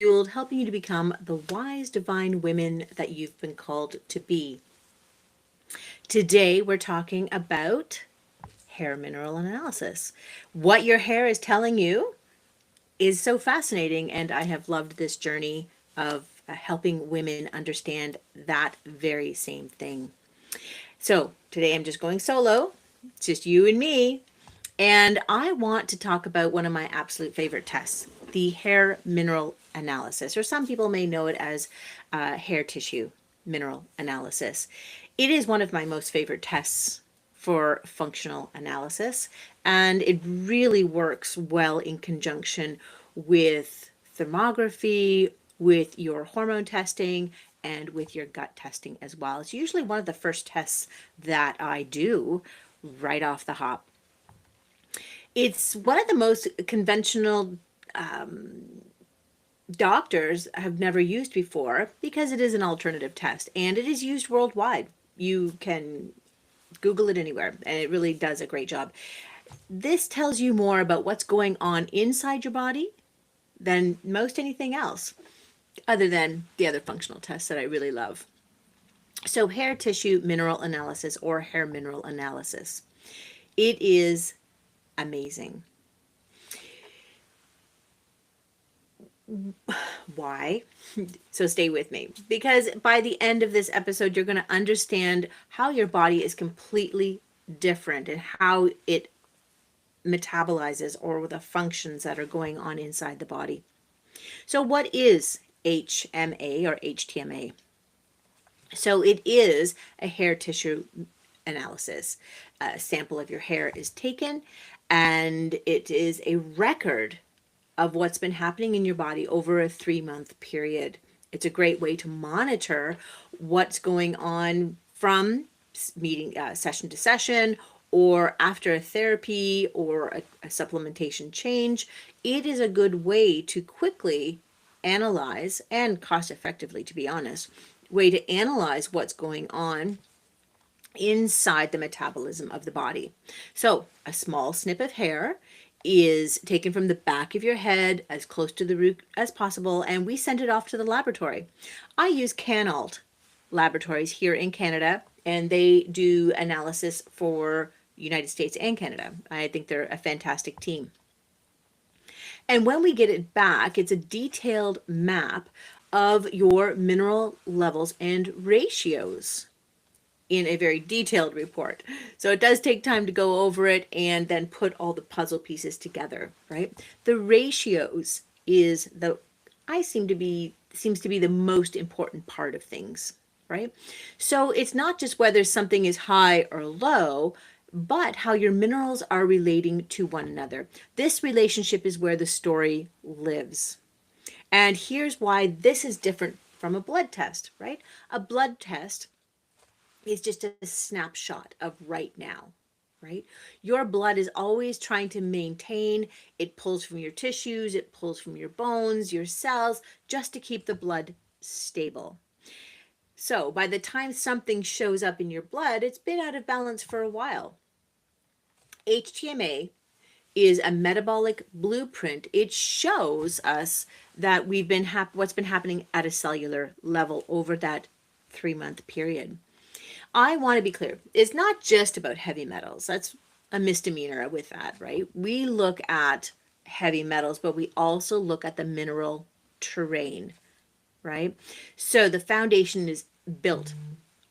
fueled, helping you to become the wise, divine women that you've been called to be. Today, we're talking about hair mineral analysis. What your hair is telling you is so fascinating, and I have loved this journey of helping women understand that very same thing. So, today I'm just going solo, it's just you and me, and I want to talk about one of my absolute favorite tests, the hair mineral analysis, or some people may know it as hair tissue mineral analysis. It is one of my most favorite tests for functional analysis, and it really works well in conjunction with thermography, with your hormone testing, and with your gut testing as well. It's usually one of the first tests that I do right off the hop. It's one of the most conventional doctors have never used before because it is an alternative test and it is used worldwide. You can Google it anywhere and it really does a great job. This tells you more about what's going on inside your body than most anything else, other than the other functional tests that I really love. So, hair tissue mineral analysis or hair mineral analysis. It is amazing. Why? So stay with me, because by the end of this episode, you're going to understand how your body is completely different and how it metabolizes or the functions that are going on inside the body. So what is HMA or HTMA? So it is a hair tissue analysis. A sample of your hair is taken and it is a record of what's been happening in your body over a 3-month period. It's a great way to monitor what's going on from meeting session to session or after a therapy or a supplementation change. It is a good way to quickly analyze and cost effectively, to be honest, way to analyze what's going on inside the metabolism of the body. So a small snip of hair is taken from the back of your head as close to the root as possible, and we send it off to the laboratory. I use Canalt Laboratories here in Canada, and they do analysis for United States and Canada. I think they're a fantastic team. And when we get it back, it's a detailed map of your mineral levels and ratios in a very detailed report. So it does take time to go over it and then put all the puzzle pieces together, right? The ratios is seems to be the most important part of things, right? So it's not just whether something is high or low, but how your minerals are relating to one another. This relationship is where the story lives. And here's why this is different from a blood test, right? A blood test is just a snapshot of right now, right? Your blood is always trying to maintain, it pulls from your tissues, it pulls from your bones, your cells, just to keep the blood stable. So by the time something shows up in your blood, it's been out of balance for a while. HTMA is a metabolic blueprint. It shows us that what's been happening at a cellular level over that 3-month period. I want to be clear. It's not just about heavy metals. That's a misdemeanor with that, right? We look at heavy metals, but we also look at the mineral terrain, right? So the foundation is built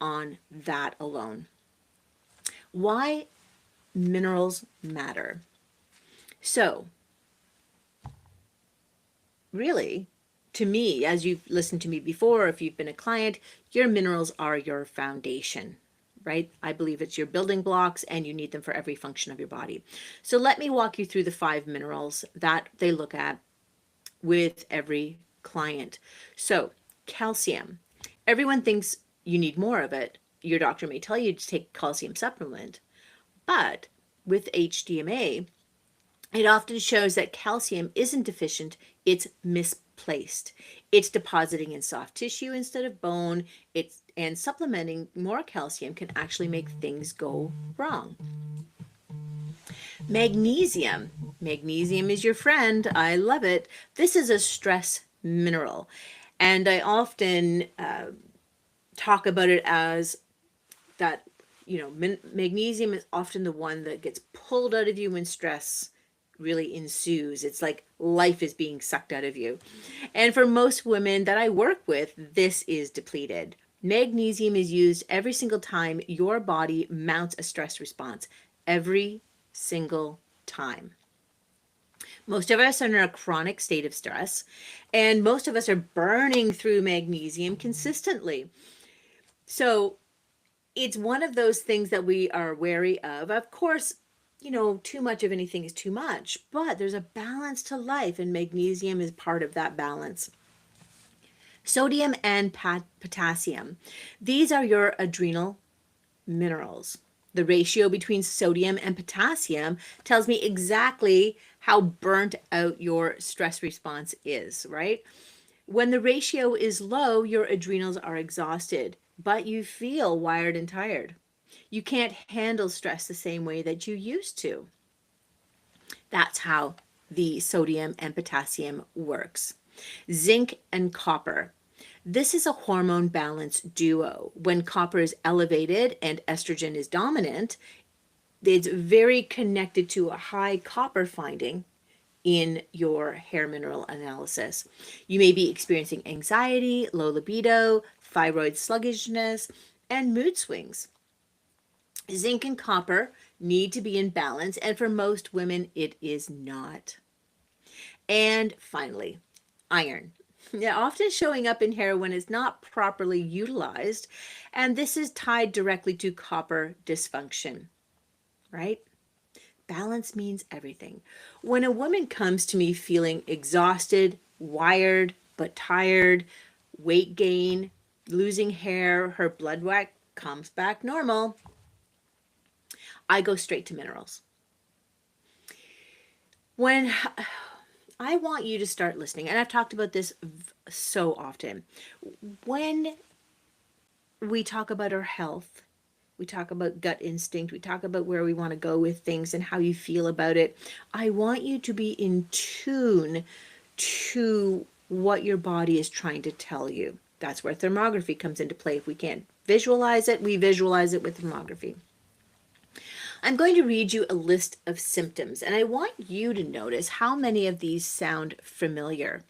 on that alone. Why minerals matter? So, really, to me, as you've listened to me before, if you've been a client, your minerals are your foundation, right? I believe it's your building blocks and you need them for every function of your body. So let me walk you through the 5 minerals that they look at with every client. So calcium, everyone thinks you need more of it. Your doctor may tell you to take calcium supplement, but with HDMA, it often shows that calcium isn't deficient, it's misplaced. It's depositing in soft tissue instead of bone. And supplementing more calcium can actually make things go wrong. Magnesium. Magnesium is your friend. I love it. This is a stress mineral. And I often talk about it as that, magnesium is often the one that gets pulled out of you when stress really ensues. It's like life is being sucked out of you. And for most women that I work with, this is depleted. Magnesium is used every single time your body mounts a stress response. Every single time. Most of us are in a chronic state of stress, and most of us are burning through magnesium consistently. So it's one of those things that we are wary of. Of course, too much of anything is too much, but there's a balance to life, and magnesium is part of that balance. Sodium and potassium. These are your adrenal minerals. The ratio between sodium and potassium tells me exactly how burnt out your stress response is, right? When the ratio is low, your adrenals are exhausted, but you feel wired and tired. You can't handle stress the same way that you used to. That's how the sodium and potassium works. Zinc and copper. This is a hormone balance duo. When copper is elevated and estrogen is dominant, it's very connected to a high copper finding in your hair mineral analysis. You may be experiencing anxiety, low libido, thyroid sluggishness, and mood swings. Zinc and copper need to be in balance, and for most women, it is not. And finally, iron. Now, often showing up in hair when it's not properly utilized, and this is tied directly to copper dysfunction, right? Balance means everything. When a woman comes to me feeling exhausted, wired, but tired, weight gain, losing hair, her blood work comes back normal, I go straight to minerals. When I want you to start listening, and I've talked about this so often, when we talk about our health, we talk about gut instinct, we talk about where we want to go with things and how you feel about it. I want you to be in tune to what your body is trying to tell you. That's where thermography comes into play. If we can't visualize it, we visualize it with thermography. I'm going to read you a list of symptoms, and I want you to notice how many of these sound familiar.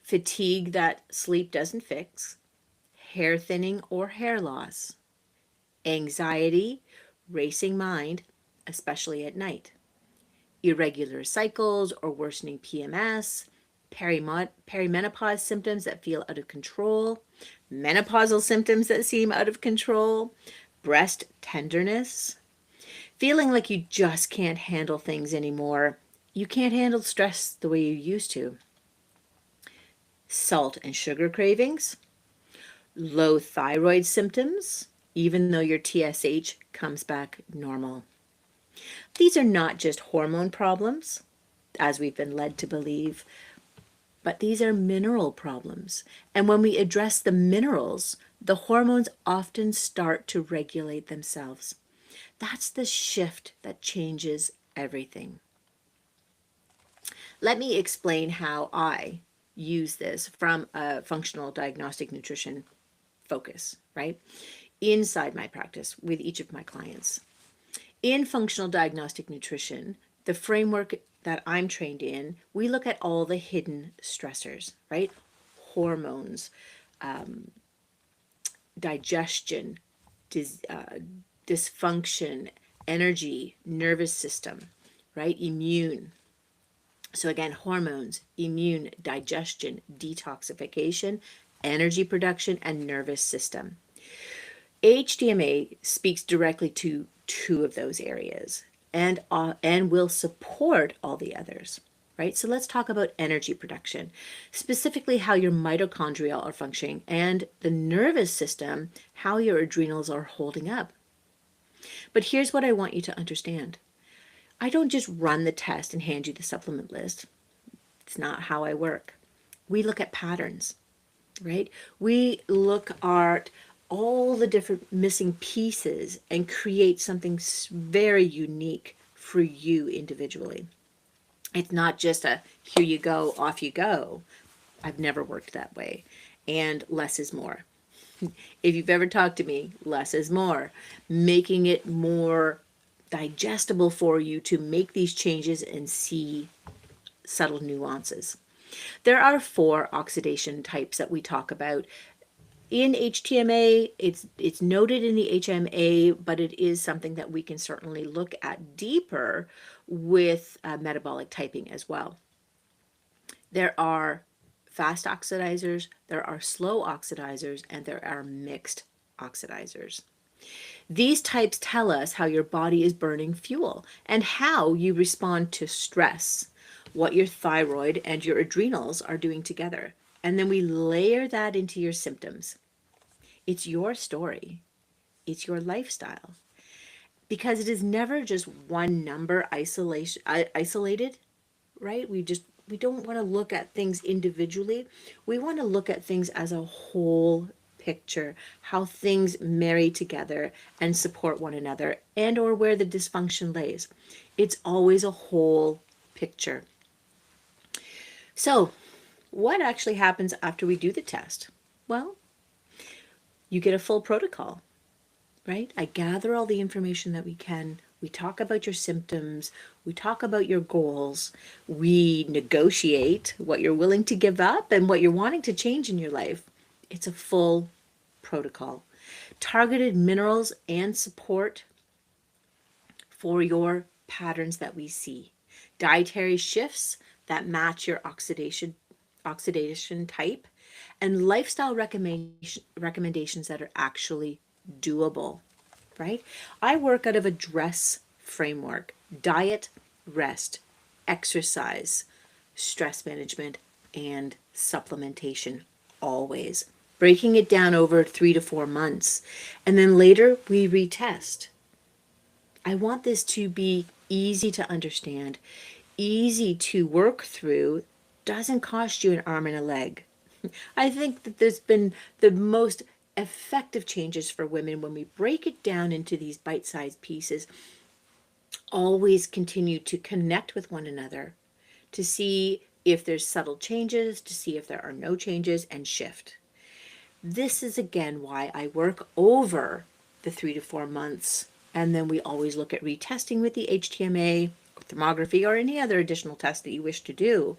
Fatigue that sleep doesn't fix, hair thinning or hair loss, anxiety, racing mind, especially at night, irregular cycles or worsening PMS, perimenopause symptoms that feel out of control, menopausal symptoms that seem out of control, breast tenderness, feeling like you just can't handle things anymore. You can't handle stress the way you used to. Salt and sugar cravings, low thyroid symptoms, even though your TSH comes back normal. These are not just hormone problems, as we've been led to believe, but these are mineral problems. And when we address the minerals, the hormones often start to regulate themselves. That's the shift that changes everything. Let me explain how I use this from a functional diagnostic nutrition focus, right? Inside my practice with each of my clients. In functional diagnostic nutrition, the framework that I'm trained in, we look at all the hidden stressors, right? Hormones, digestion, dysfunction, energy, nervous system, right? Immune. So again, hormones, immune, digestion, detoxification, energy production, and nervous system. HDMA speaks directly to two of those areas and will support all the others, right? So let's talk about energy production, specifically how your mitochondria are functioning, and the nervous system, how your adrenals are holding up. But here's what I want you to understand. I don't just run the test and hand you the supplement list. It's not how I work. We look at patterns, right? We look at all the different missing pieces and create something very unique for you individually. It's not just a here you go, off you go. I've never worked that way. And less is more. If you've ever talked to me, less is more. Making it more digestible for you to make these changes and see subtle nuances. There are 4 oxidation types that we talk about. In HTMA, it's noted in the HMA, but it is something that we can certainly look at deeper with metabolic typing as well. There are fast oxidizers, there are slow oxidizers, and there are mixed oxidizers. These types tell us how your body is burning fuel and how you respond to stress, what your thyroid and your adrenals are doing together. And then we layer that into your symptoms. It's your story. It's your lifestyle. Because it is never just one number isolated, right? We don't want to look at things individually. We want to look at things as a whole picture, how things marry together and support one another, and or where the dysfunction lays. It's always a whole picture. So, what actually happens after we do the test? Well, you get a full protocol, right? I gather all the information that we can. We talk about your symptoms. We talk about your goals. We negotiate what you're willing to give up and what you're wanting to change in your life. It's a full protocol. Targeted minerals and support for your patterns that we see. Dietary shifts that match your oxidation type, and lifestyle recommendations that are actually doable, right? I work out of a DRESS framework: diet, rest, exercise, stress management, and supplementation, always. Breaking it down over 3 to 4 months. And then later we retest. I want this to be easy to understand, easy to work through, doesn't cost you an arm and a leg. I think that there's been the most effective changes for women when we break it down into these bite-sized pieces. Always continue to connect with one another to see if there's subtle changes, to see if there are no changes, and shift. This is again why I work over the 3 to 4 months, and then we always look at retesting with the HTMA, thermography, or any other additional test that you wish to do,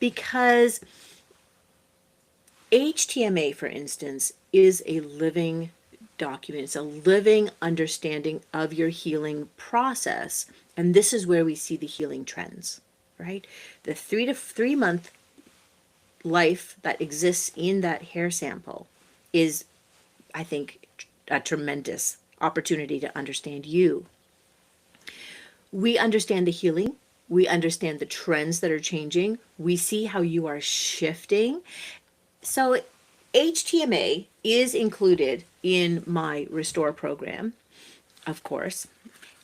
because HTMA, for instance, is a living document. It's a living understanding of your healing process. And this is where we see the healing trends, right? The 3 month life that exists in that hair sample is, I think, a tremendous opportunity to understand you. We understand the healing. We understand the trends that are changing. We see how you are shifting. So HTMA is included in my Restore program, of course.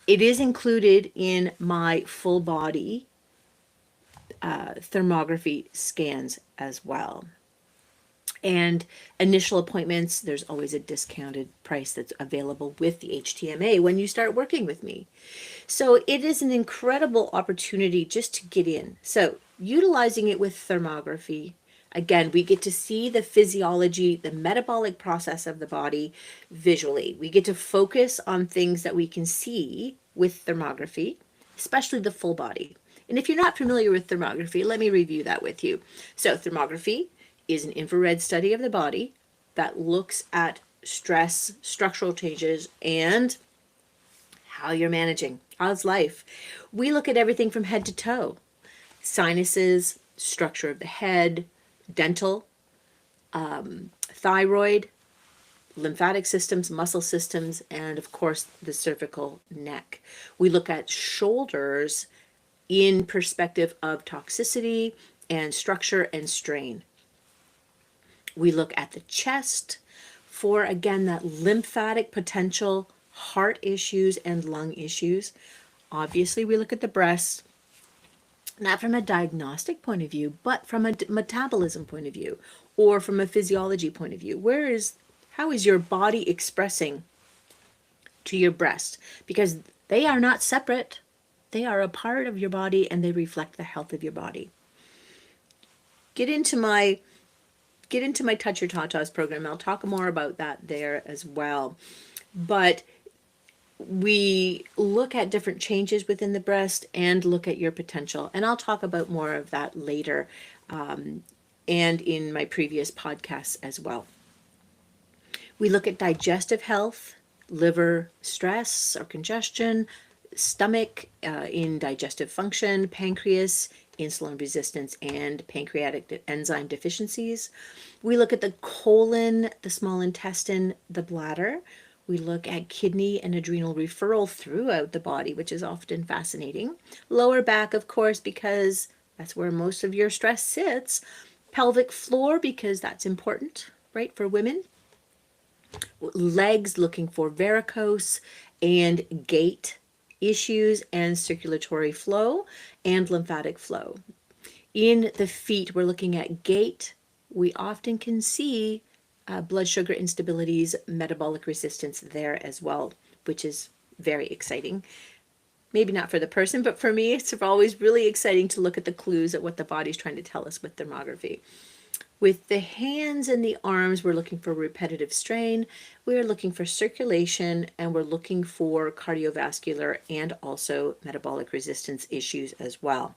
It is included in my full body thermography scans as well. And initial appointments, there's always a discounted price that's available with the HTMA when you start working with me. So it is an incredible opportunity just to get in. So utilizing it with thermography, again, we get to see the physiology, the metabolic process of the body visually. We get to focus on things that we can see with thermography, especially the full body. And if you're not familiar with thermography, let me review that with you. So thermography is an infrared study of the body that looks at stress, structural changes, and how you're managing. How's life? We look at everything from head to toe: sinuses, structure of the head, dental, thyroid, lymphatic systems, muscle systems, and of course the cervical neck. We look at shoulders in perspective of toxicity and structure and strain. We look at the chest for, again, that lymphatic potential, heart issues, and lung issues. Obviously, we look at the breast, not from a diagnostic point of view, but from a metabolism point of view, or from a physiology point of view. How is your body expressing to your breast? Because they are not separate. They are a part of your body and they reflect the health of your body. Get into my Touch Your Tatas program. I'll talk more about that there as well. But we look at different changes within the breast and look at your potential. And I'll talk about more of that later, and in my previous podcasts as well. We look at digestive health, liver stress or congestion, stomach, in digestive function, pancreas, insulin resistance, and pancreatic enzyme deficiencies. We look at the colon, the small intestine, the bladder. We look at kidney and adrenal referral throughout the body, which is often fascinating. Lower back, of course, because that's where most of your stress sits. Pelvic floor, because that's important, right, for women. Legs, looking for varicose and gait issues and circulatory flow and lymphatic flow. In the feet, we're looking at gait. We often can see blood sugar instabilities, metabolic resistance there as well, which is very exciting. Maybe not for the person, but for me, it's always really exciting to look at the clues at what the body's trying to tell us with thermography. With the hands and the arms, we're looking for repetitive strain, we're looking for circulation, and we're looking for cardiovascular and also metabolic resistance issues as well.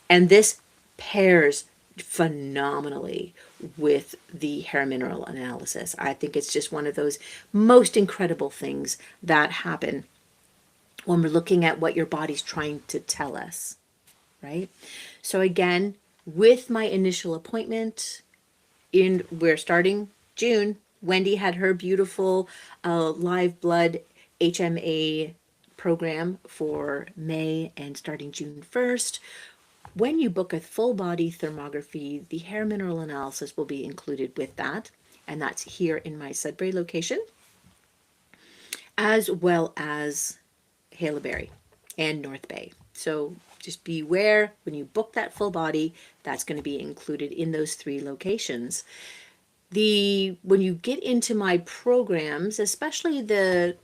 And this pairs phenomenally with the hair mineral analysis. I think it's just one of those most incredible things that happen when we're looking at what your body's trying to tell us, right? So again, with my initial appointment, we're starting June. Wendy had her beautiful live blood HMA program for May and starting June 1st. When you book a full body thermography, the hair mineral analysis will be included with that, and that's here in my Sudbury location, as well as Haileybury and North Bay. So just be aware when you book that full body, that's going to be included in those 3 locations. When you get into my programs, especially the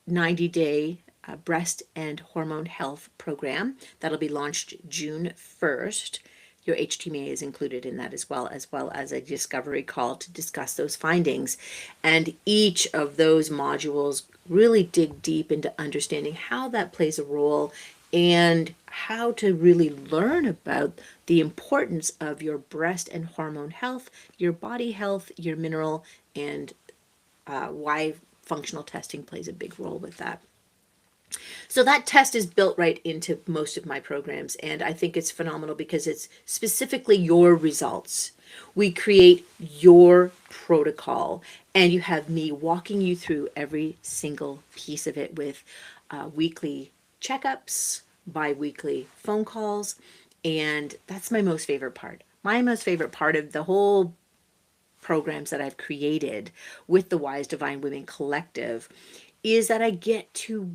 90-day breast and hormone health program that'll be launched June 1st, your HTMA is included in that as well as a discovery call to discuss those findings. And each of those modules really dig deep into understanding how that plays a role and how to really learn about the importance of your breast and hormone health, your body health, your mineral, and why functional testing plays a big role with that. So that test is built right into most of my programs, and I think it's phenomenal because it's specifically your results. We create your protocol, and you have me walking you through every single piece of it with weekly checkups, bi-weekly phone calls, and that's my most favorite part. My most favorite part of the whole programs that I've created with the Wise Divine Women Collective is that I get to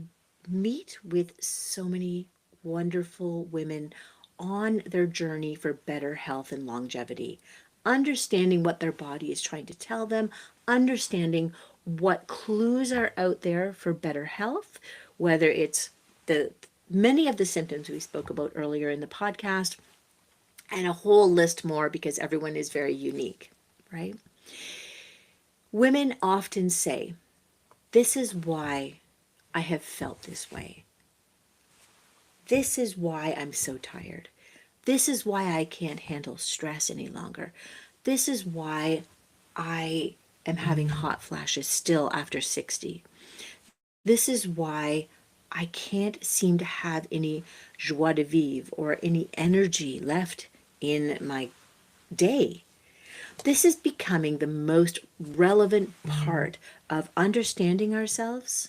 meet with so many wonderful women on their journey for better health and longevity, understanding what their body is trying to tell them, understanding what clues are out there for better health, whether it's the many of the symptoms we spoke about earlier in the podcast, and a whole list more because everyone is very unique, right? Women often say, "This is why I have felt this way. This is why I'm so tired. This is why I can't handle stress any longer. This is why I am having hot flashes still after 60. This is why I can't seem to have any joie de vivre or any energy left in my day." This is becoming the most relevant part of understanding ourselves,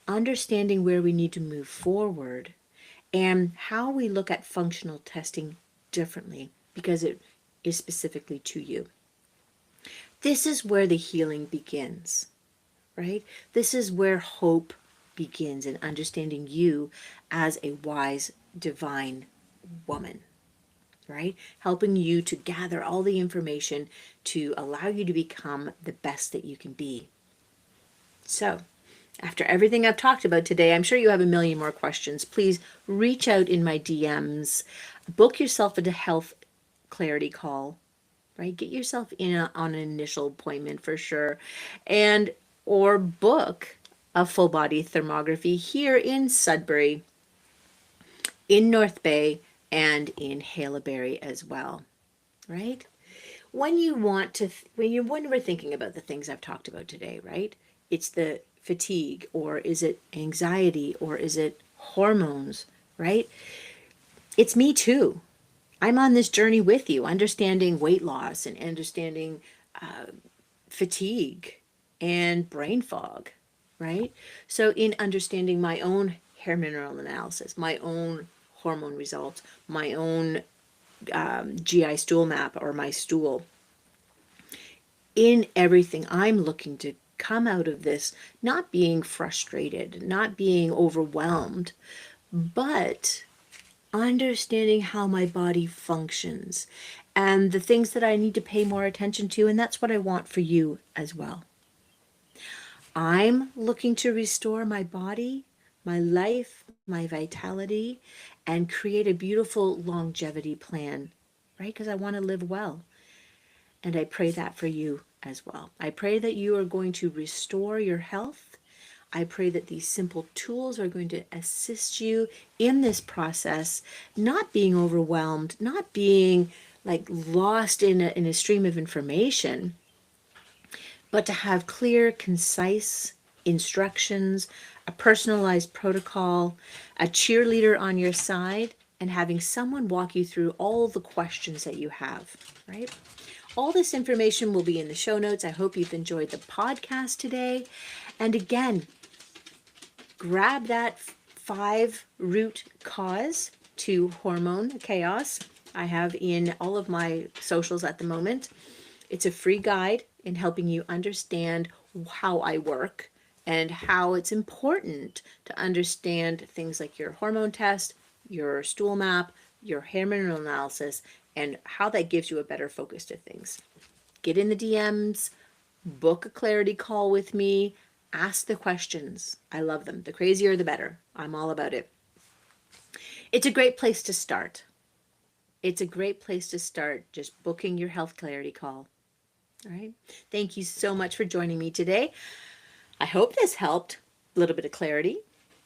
understanding where we need to move forward, and how we look at functional testing differently because it is specifically to you. This is where the healing begins, right? This is where hope begins in understanding you as a wise, divine woman, right? Helping you to gather all the information to allow you to become the best that you can be. So, After everything I've talked about today, I'm sure you have a million more questions. Please reach out in my DMs. Book yourself a health clarity call, right? Get yourself in on an initial appointment for sure. And or book a full body thermography here in Sudbury, in North Bay, and in Haileybury as well, right? When you want to, when we're thinking about the things I've talked about today, right? It's the fatigue, or is it anxiety, or is it hormones, right? It's me too. I'm on this journey with you, understanding weight loss and understanding fatigue and brain fog, right? So, in understanding my own hair mineral analysis, my own hormone results, my own GI stool map or my stool, in everything, I'm looking to come out of this not being frustrated, not being overwhelmed, but understanding how my body functions and the things that I need to pay more attention to. And that's what I want for you as well. I'm looking to restore my body, my life, my vitality, and create a beautiful longevity plan, right? Because I want to live well. And I pray that for you as well. I pray that you are going to restore your health. I pray that these simple tools are going to assist you in this process, not being overwhelmed, not being like lost in a stream of information, but to have clear, concise instructions, a personalized protocol, a cheerleader on your side, and having someone walk you through all the questions that you have, right? All this information will be in the show notes. I hope you've enjoyed the podcast today. And again, grab that 5 root cause to hormone chaos. I have in all of my socials at the moment. It's a free guide in helping you understand how I work and how it's important to understand things like your hormone test, your stool map, your hair mineral analysis, and how that gives you a better focus to things. Get in the DMs, book a clarity call with me, ask the questions. I love them. The crazier, the better. I'm all about it. It's a great place to start. It's a great place to start just booking your health clarity call. All right. Thank you so much for joining me today. I hope this helped. A little bit of clarity,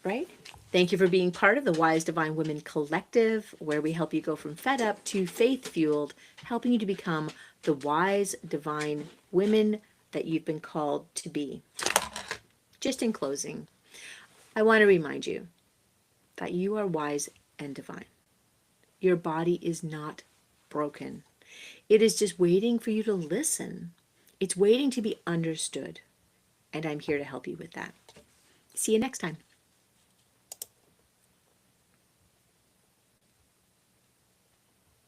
right? Thank you for being part of the Wise Divine Women Collective, where we help you go from fed up to faith fueled, helping you to become the wise divine women that you've been called to be. Just in closing, I want to remind you that you are wise and divine. Your body is not broken. It is just waiting for you to listen. It's waiting to be understood. And I'm here to help you with that. See you next time.